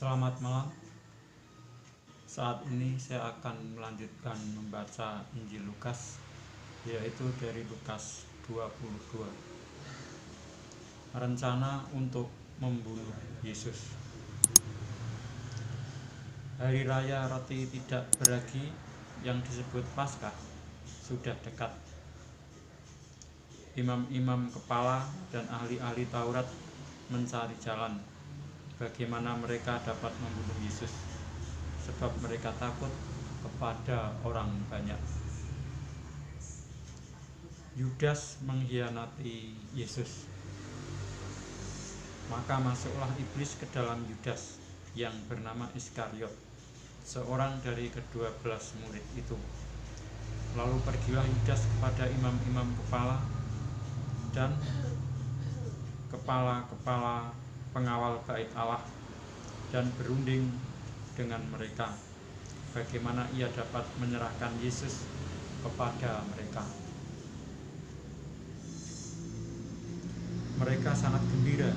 Selamat malam. Saat ini saya akan melanjutkan membaca Injil Lukas, yaitu dari Lukas 22. Rencana untuk membunuh Yesus. Hari raya roti tidak beragi yang disebut Paskah sudah dekat. Imam-imam kepala dan ahli-ahli Taurat mencari jalan bagaimana mereka dapat membunuh Yesus, sebab mereka takut kepada orang banyak. Yudas mengkhianati Yesus. Maka masuklah iblis ke dalam Yudas yang bernama Iskariot, seorang dari ke-12 murid itu. Lalu pergilah Yudas kepada imam-imam kepala dan kepala-kepala pengawal bait Allah dan berunding dengan mereka bagaimana ia dapat menyerahkan Yesus kepada mereka. Mereka sangat gembira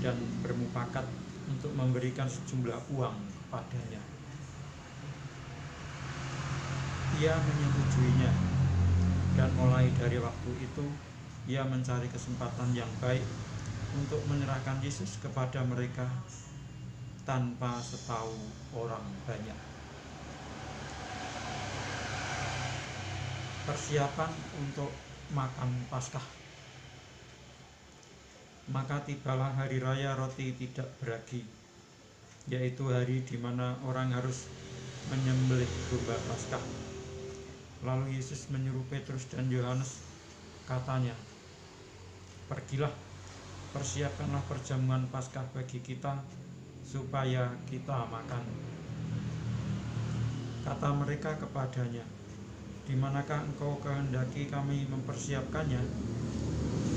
dan bermufakat untuk memberikan sejumlah uang kepadanya. Ia menyetujuinya, dan mulai dari waktu itu ia mencari kesempatan yang baik untuk menyerahkan Yesus kepada mereka tanpa setahu orang banyak. Persiapan untuk makan Paskah. Maka tibalah hari raya roti tidak beragi, yaitu hari di mana orang harus menyembelih domba Paskah. Lalu Yesus menyuruh Petrus dan Yohanes, katanya, "Pergilah, persiapkanlah perjamuan Paskah bagi kita, supaya kita makan." Kata mereka kepadanya, "Di manakah engkau kehendaki kami mempersiapkannya?"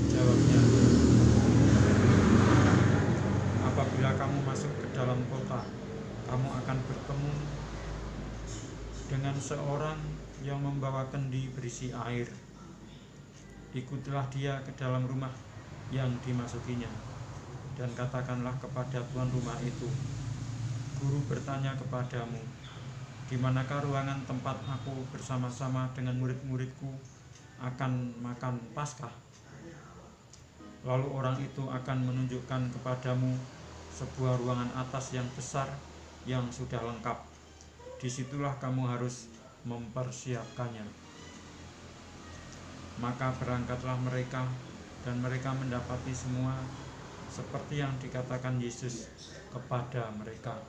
Jawabnya, "Apabila kamu masuk ke dalam kota, kamu akan bertemu dengan seorang yang membawa kendi berisi air. Ikutilah dia ke dalam rumah yang dimasukinya, dan katakanlah kepada tuan rumah itu, 'Guru bertanya kepadamu, di manakah ruangan tempat aku bersama-sama dengan murid-muridku akan makan Paskah?' Lalu orang itu akan menunjukkan kepadamu sebuah ruangan atas yang besar yang sudah lengkap. Disitulah kamu harus mempersiapkannya." Maka berangkatlah mereka, dan mereka mendapati semua seperti yang dikatakan Yesus kepada mereka.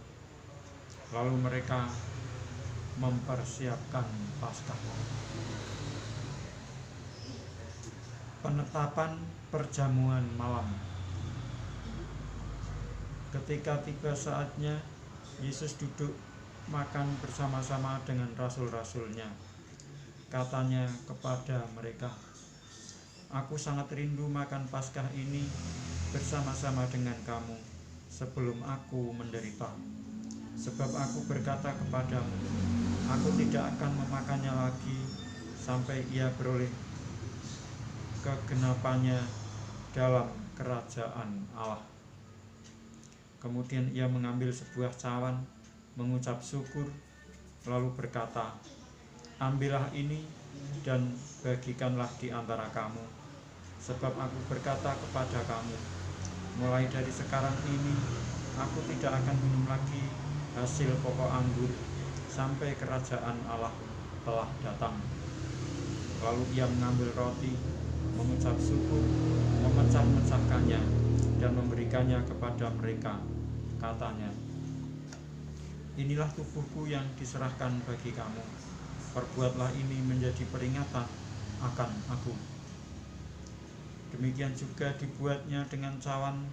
Lalu mereka mempersiapkan Paskah. Penetapan perjamuan malam. Ketika tiba saatnya, Yesus duduk makan bersama-sama dengan rasul-rasulnya. Katanya kepada mereka, "Aku sangat rindu makan Paskah ini bersama-sama dengan kamu sebelum aku menderita. Sebab aku berkata kepadamu, aku tidak akan memakannya lagi sampai ia beroleh kegenapannya dalam kerajaan Allah." Kemudian ia mengambil sebuah cawan, mengucap syukur, lalu berkata, "Ambillah ini dan bagikanlah di antara kamu. Sebab aku berkata kepada kamu, mulai dari sekarang ini aku tidak akan minum lagi hasil pokok anggur sampai kerajaan Allah telah datang." Lalu ia mengambil roti, mengucap syukur, memecah-mecahkannya, dan memberikannya kepada mereka. Katanya, "Inilah tubuhku yang diserahkan bagi kamu. Perbuatlah ini menjadi peringatan akan aku." Demikian juga dibuatnya dengan cawan.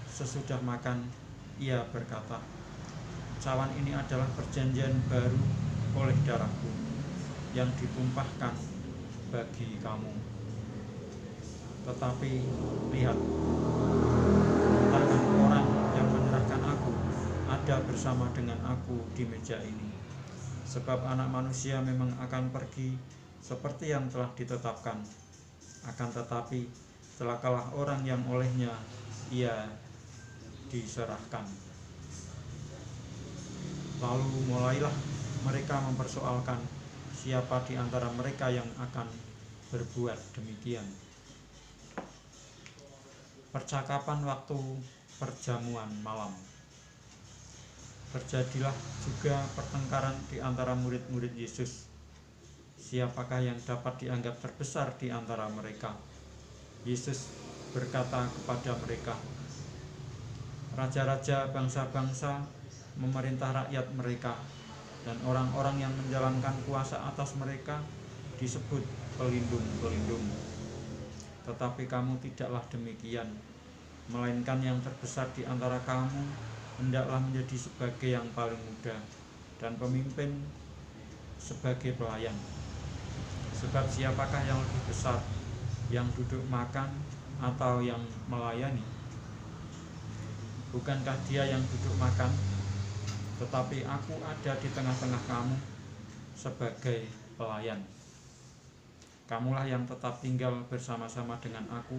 Sesudah makan, ia berkata, "Cawan ini adalah perjanjian baru oleh darahku, yang ditumpahkan bagi kamu. Tetapi lihat, tangan orang yang menyerahkan aku ada bersama dengan aku di meja ini. Sebab Anak Manusia memang akan pergi seperti yang telah ditetapkan. Akan tetapi celakalah orang yang olehnya ia diserahkan." Lalu mulailah mereka mempersoalkan siapa di antara mereka yang akan berbuat demikian. Percakapan waktu perjamuan malam. Terjadilah juga pertengkaran di antara murid-murid Yesus. Siapakah yang dapat dianggap terbesar di antara mereka? Yesus berkata kepada mereka, raja-raja bangsa-bangsa memerintah rakyat mereka, dan orang-orang yang menjalankan kuasa atas mereka disebut pelindung-pelindung. Tetapi kamu tidaklah demikian, melainkan yang terbesar di antara kamu hendaklah menjadi sebagai yang paling muda, dan pemimpin sebagai pelayan. Sebab siapakah yang lebih besar, yang duduk makan atau yang melayani? Bukankah dia yang duduk makan? Tetapi aku ada di tengah-tengah kamu sebagai pelayan. Kamulah yang tetap tinggal bersama-sama dengan aku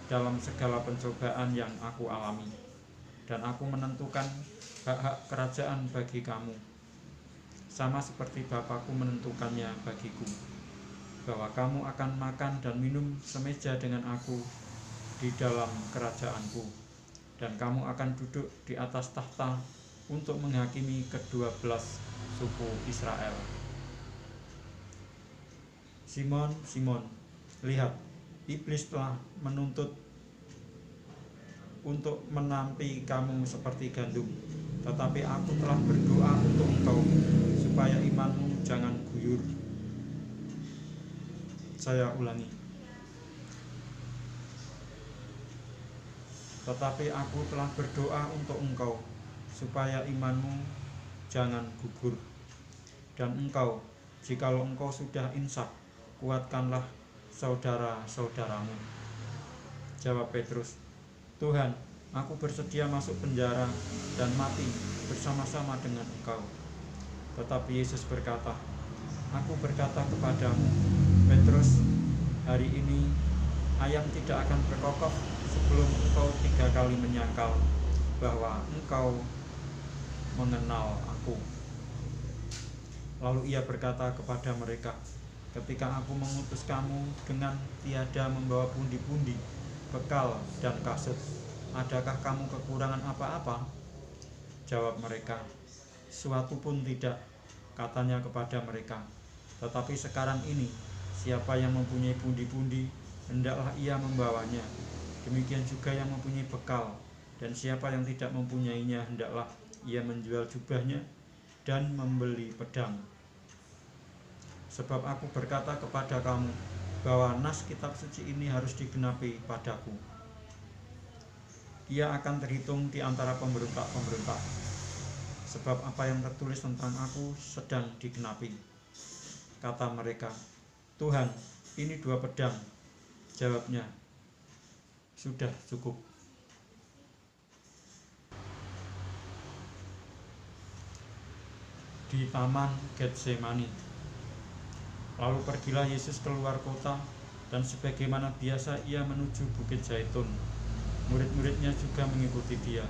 dalam segala pencobaan yang aku alami, dan aku menentukan hak-hak kerajaan bagi kamu, sama seperti Bapakku menentukannya bagiku, bahwa kamu akan makan dan minum semeja dengan aku di dalam kerajaanku, dan kamu akan duduk di atas tahta untuk menghakimi ke-12 suku Israel. Simon, Simon, lihat, iblis telah menuntut untuk menampi kamu seperti gandum, tetapi aku telah berdoa untuk engkau supaya imanmu jangan guyur. Saya ulangi. Tetapi aku telah berdoa untuk engkau supaya imanmu jangan gugur. Dan engkau, jikalau engkau sudah insaf, kuatkanlah saudara-saudaramu. Jawab Petrus, Tuhan, aku bersedia masuk penjara dan mati bersama-sama dengan engkau. Tetapi Yesus berkata, aku berkata kepadamu, Petrus, hari ini ayam tidak akan berkokok sebelum engkau 3 kali menyangkal bahwa engkau mengenal aku. Lalu ia berkata kepada mereka, ketika aku mengutus kamu dengan tiada membawa pundi-pundi, bekal dan kasut, adakah kamu kekurangan apa-apa? Jawab mereka, suatu pun tidak. Katanya kepada mereka, tetapi sekarang ini siapa yang mempunyai pundi-pundi, hendaklah ia membawanya. Demikian juga yang mempunyai bekal, dan siapa yang tidak mempunyainya, hendaklah ia menjual jubahnya dan membeli pedang. Sebab aku berkata kepada kamu, bahwa nas kitab suci ini harus digenapi padaku. Ia akan terhitung di antara pemberontak-pemberontak, sebab apa yang tertulis tentang aku sedang digenapi. Kata mereka, Tuhan, ini 2 pedang. Jawabnya, sudah cukup. Di taman Getsemani. Lalu pergilah Yesus keluar kota, dan sebagaimana biasa ia menuju Bukit Zaitun. Murid-muridnya juga mengikuti dia.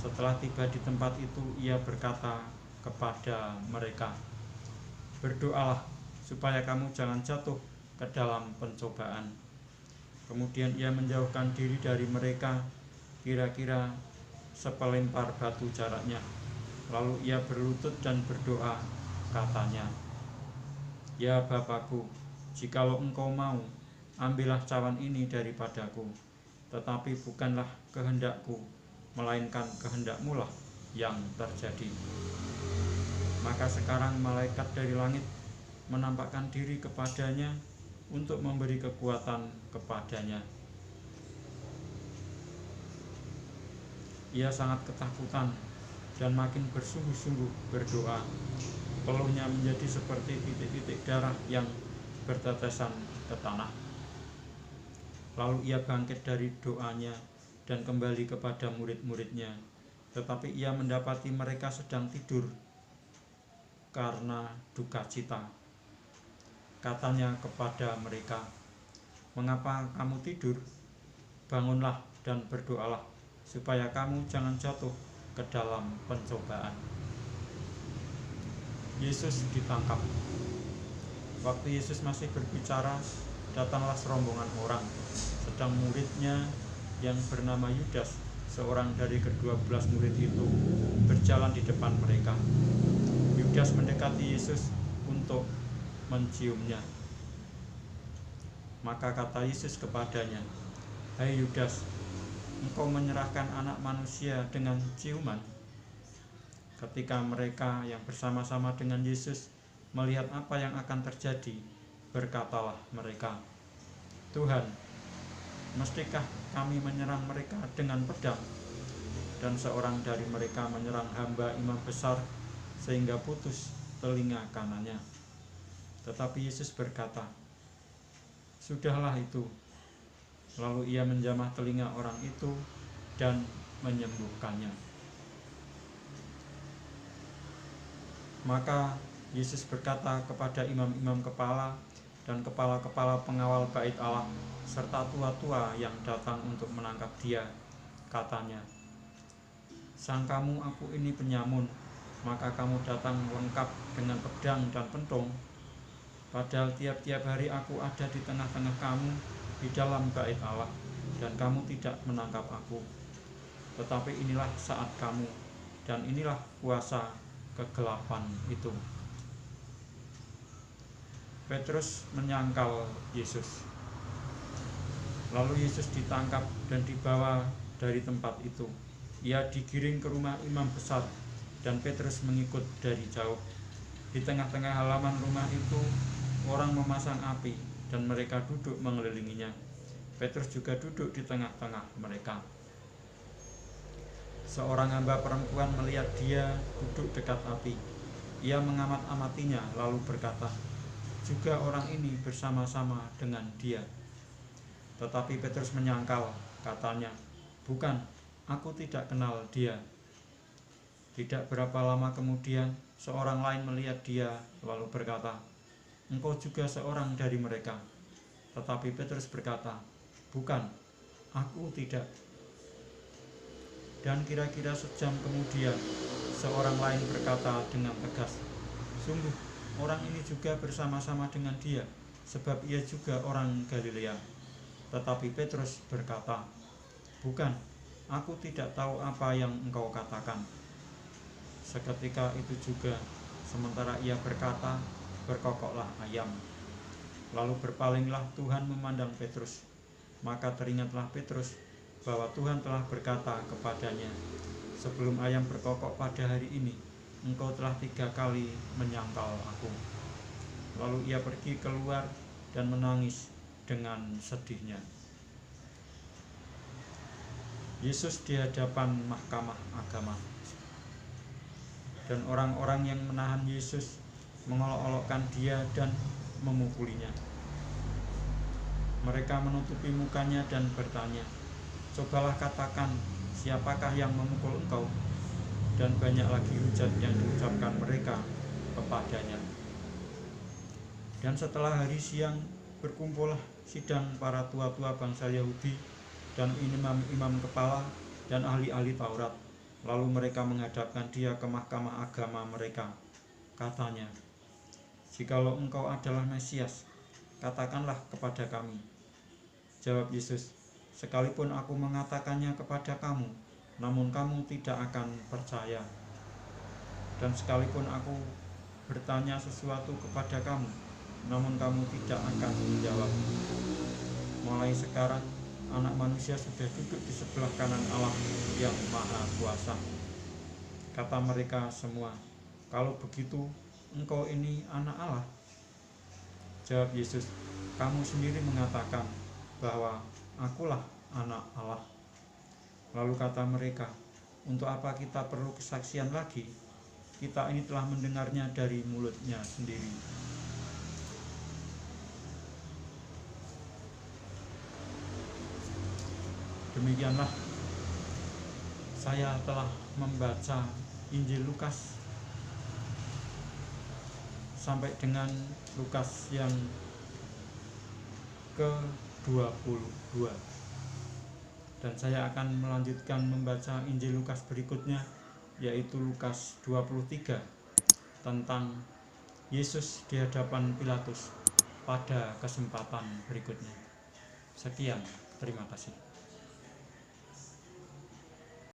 Setelah tiba di tempat itu, ia berkata kepada mereka, berdoalah supaya kamu jangan jatuh ke dalam pencobaan. Kemudian ia menjauhkan diri dari mereka, kira-kira sepelempar batu jaraknya. Lalu ia berlutut dan berdoa, katanya, ya Bapakku, jikalau engkau mau, ambillah cawan ini daripadaku, tetapi bukanlah kehendakku, melainkan kehendak-Mu lah yang terjadi. Maka sekarang malaikat dari langit menampakkan diri kepadanya untuk memberi kekuatan kepadanya. Ia sangat ketakutan dan makin bersungguh-sungguh berdoa. Peluhnya menjadi seperti titik-titik darah yang bertetesan ke tanah. Lalu ia bangkit dari doanya dan kembali kepada murid-muridnya. Tetapi ia mendapati mereka sedang tidur karena duka cita. Katanya kepada mereka, mengapa kamu tidur? Bangunlah dan berdoalah, supaya kamu jangan jatuh ke dalam pencobaan. Yesus ditangkap. Waktu Yesus masih berbicara, datanglah serombongan orang, sedang muridnya yang bernama Yudas, seorang dari ke-12 murid itu, berjalan di depan mereka. Yudas mendekati Yesus untuk menciumnya. Maka kata Yesus kepadanya, "Hai Yudas, engkau menyerahkan Anak Manusia dengan ciuman?" Ketika mereka yang bersama-sama dengan Yesus melihat apa yang akan terjadi, berkatalah mereka, "Tuhan, mestikah kami menyerang mereka dengan pedang?" Dan seorang dari mereka menyerang hamba imam besar sehingga putus telinga kanannya. Tetapi Yesus berkata, "Sudahlah itu." Lalu ia menjamah telinga orang itu dan menyembuhkannya. Maka Yesus berkata kepada imam-imam kepala dan kepala-kepala pengawal bait Allah serta tua-tua yang datang untuk menangkap dia, katanya, "Sangkamu aku ini penyamun, maka kamu datang lengkap dengan pedang dan pentung? Padahal tiap-tiap hari aku ada di tengah-tengah kamu di dalam bait Allah, dan kamu tidak menangkap aku. Tetapi inilah saat kamu, dan inilah kuasa kegelapan itu." Petrus menyangkal Yesus. Lalu Yesus ditangkap dan dibawa dari tempat itu. Ia digiring ke rumah imam besar, dan Petrus mengikut dari jauh. Di tengah-tengah halaman rumah itu, orang memasang api, dan mereka duduk mengelilinginya. Petrus juga duduk di tengah-tengah mereka. Seorang hamba perempuan melihat dia duduk dekat api. Ia mengamat-amatinya lalu berkata, "Juga orang ini bersama-sama dengan dia." Tetapi Petrus menyangkal, katanya, "Bukan, aku tidak kenal dia." Tidak berapa lama kemudian, seorang lain melihat dia lalu berkata, "Engkau juga seorang dari mereka." Tetapi Petrus berkata, "Bukan, aku tidak." Dan kira-kira sejam kemudian, seorang lain berkata dengan tegas, "Sungguh, orang ini juga bersama-sama dengan dia, sebab ia juga orang Galilea." Tetapi Petrus berkata, "Bukan, aku tidak tahu apa yang engkau katakan." Seketika itu juga, sementara ia berkata, berkokoklah ayam. Lalu berpalinglah Tuhan memandang Petrus. Maka teringatlah Petrus bahwa Tuhan telah berkata kepadanya, "Sebelum ayam berkokok pada hari ini, engkau telah 3 kali menyangkal aku." Lalu ia pergi keluar dan menangis dengan sedihnya. Yesus di hadapan mahkamah agama. Dan orang-orang yang menahan Yesus mengolok-olokkan dia dan memukulinya. Mereka menutupi mukanya dan bertanya, "Cobalah katakan, siapakah yang memukul engkau?" Dan banyak lagi hujat yang diucapkan mereka kepadanya. Dan setelah hari siang, berkumpullah sidang para tua-tua bangsa Yahudi dan imam-imam kepala dan ahli-ahli Taurat. Lalu mereka menghadapkan dia ke mahkamah agama mereka. Katanya, "Jikalau engkau adalah Mesias, katakanlah kepada kami." Jawab Yesus, "Sekalipun aku mengatakannya kepada kamu, namun kamu tidak akan percaya. Dan sekalipun aku bertanya sesuatu kepada kamu, namun kamu tidak akan menjawab. Mulai sekarang, Anak Manusia sudah duduk di sebelah kanan Allah yang Maha Kuasa." Kata mereka semua, "Kalau begitu, engkau ini Anak Allah?" Jawab Yesus, "Kamu sendiri mengatakan bahwa akulah Anak Allah." Lalu kata mereka, "Untuk apa kita perlu kesaksian lagi? Kita ini telah mendengarnya dari mulutnya sendiri." Demikianlah saya telah membaca Injil Lukas sampai dengan Lukas yang ke-22. Dan saya akan melanjutkan membaca Injil Lukas berikutnya, yaitu Lukas 23, tentang Yesus di hadapan Pilatus pada kesempatan berikutnya. Sekian, terima kasih.